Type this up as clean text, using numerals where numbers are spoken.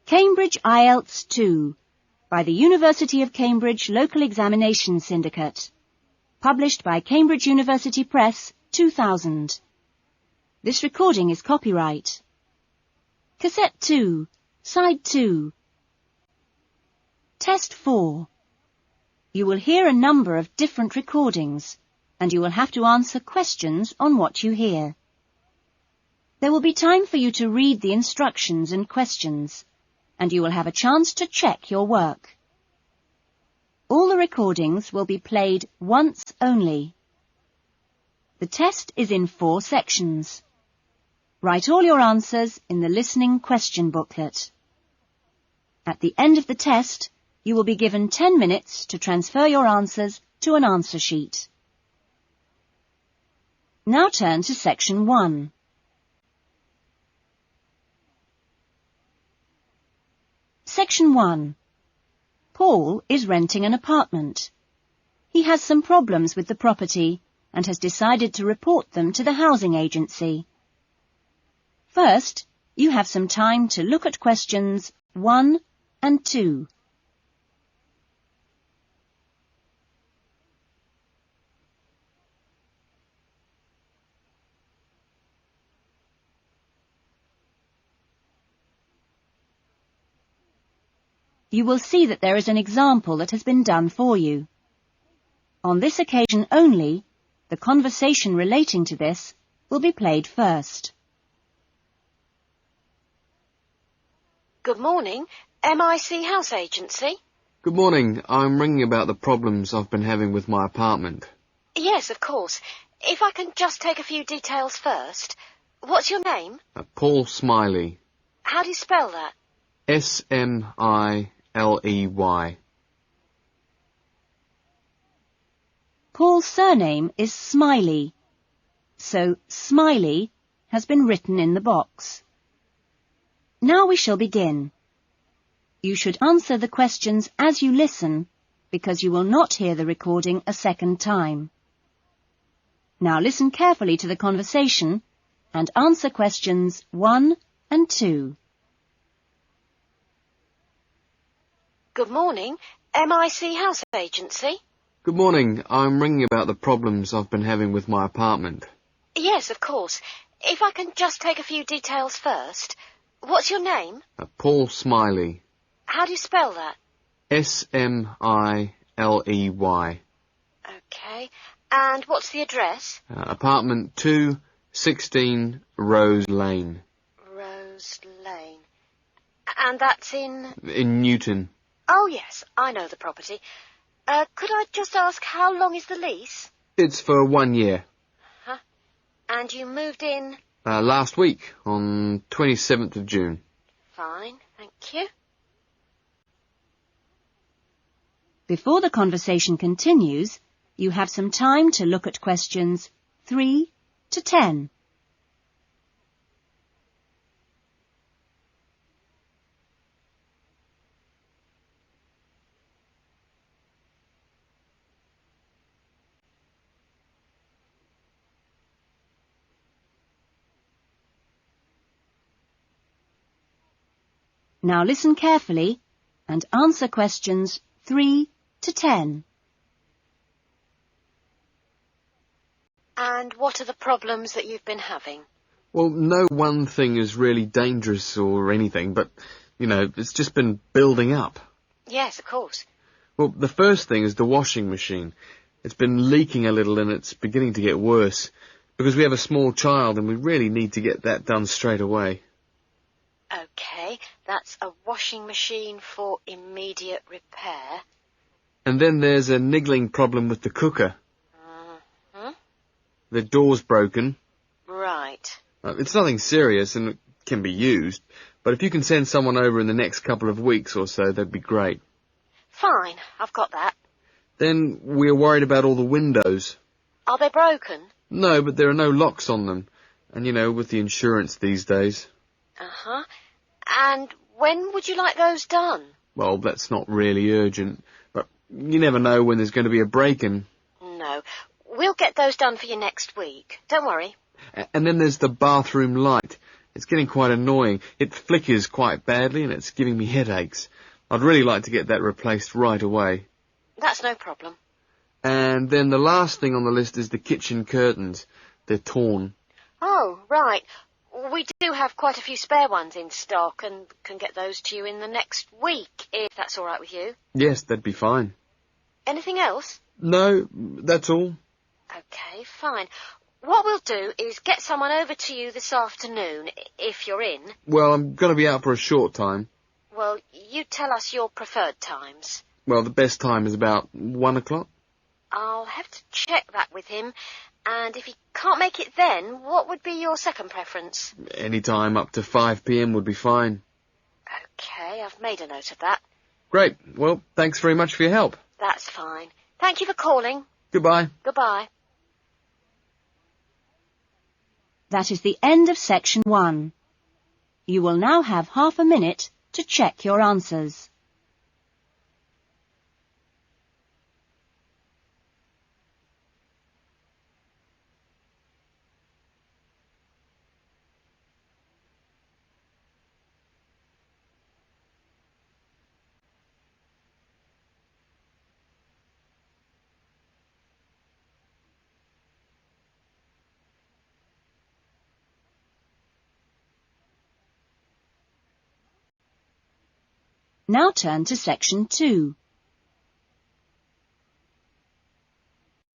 Cambridge IELTS 2 by the University of Cambridge Local Examination Syndicate. Published by Cambridge University Press, 2000. This recording is copyright. Cassette 2, Side 2. Test 4. You will hear a number of different recordings, and you will have to answer questions on what you hear. There will be time for you to read the instructions and questions, and you will have a chance to check your work. All the recordings will be played once only. The test is in 4 sections. Write all your answers in the listening question booklet. At the end of the test, you will be given 10 minutes to transfer your answers to an answer sheet. Now turn to Section 1. Section 1. Paul is renting an apartment. He has some problems with the property and has decided to report them to the housing agency. First, you have some time to look at questions 1 and 2. You will see that there is an example that has been done for you. On this occasion only, the conversation relating to this will be played first. Good morning, MIC House Agency. Good morning. I'm ringing about the problems I've been having with my apartment. Yes, of course. If I can just take a few details first. What's your name? Paul Smiley. How do you spell that? Smiley. Paul's surname is Smiley, so Smiley has been written in the box. Now we shall begin. You should answer the questions as you listen, because you will not hear the recording a second time. Now listen carefully to the conversation and answer questions 1 and 2. Good morning, MIC House Agency. Good morning. I'm ringing about the problems I've been having with my apartment. Yes, of course. If I can just take a few details first. What's your name? Paul Smiley. How do you spell that? Smiley. Okay. And what's the address? Apartment 2, 16 Rose Lane. Rose Lane. And that's in Newton. Oh, yes, I know the property. Could I just ask, how long is the lease? It's for 1 year. Huh? And you moved in? Last week, on 27th of June. Fine, thank you. Before the conversation continues, you have some time to look at questions 3 to 10. Now listen carefully and answer questions 3 to 10. And what are the problems that you've been having? Well, no one thing is really dangerous or anything, but, it's just been building up. Yes, of course. Well, the first thing is the washing machine. It's been leaking a little and it's beginning to get worse, because we have a small child and we really need to get that done straight away. Okay, that's a washing machine for immediate repair. And then there's a niggling problem with the cooker. Mm-hmm. The door's broken. Right. It's nothing serious and it can be used, but if you can send someone over in the next couple of weeks or so, that'd be great. Fine, I've got that. Then we're worried about all the windows. Are they broken? No, but there are no locks on them. And with the insurance these days. Uh-huh. And when would you like those done? Well, that's not really urgent, but you never know when there's going to be a break-in. No, we'll get those done for you next week. Don't worry. And then there's the bathroom light. It's getting quite annoying. It flickers quite badly and it's giving me headaches. I'd really like to get that replaced right away. That's no problem. And then the last thing on the list is the kitchen curtains. They're torn. Oh, right. We do have quite a few spare ones in stock and can get those to you in the next week, if that's all right with you. Yes, that'd be fine. Anything else? No, that's all. Okay, fine. What we'll do is get someone over to you this afternoon, if you're in. Well, I'm going to be out for a short time. Well, you tell us your preferred times. Well, the best time is about 1 o'clock. I'll have to check that with him, and if he can't make it then, what would be your second preference? Any time up to 5 p.m. would be fine. Okay, I've made a note of that. Great. Well, thanks very much for your help. That's fine. Thank you for calling. Goodbye. Goodbye. That is the end of section 1. You will now have half a minute to check your answers. Now turn to section 2.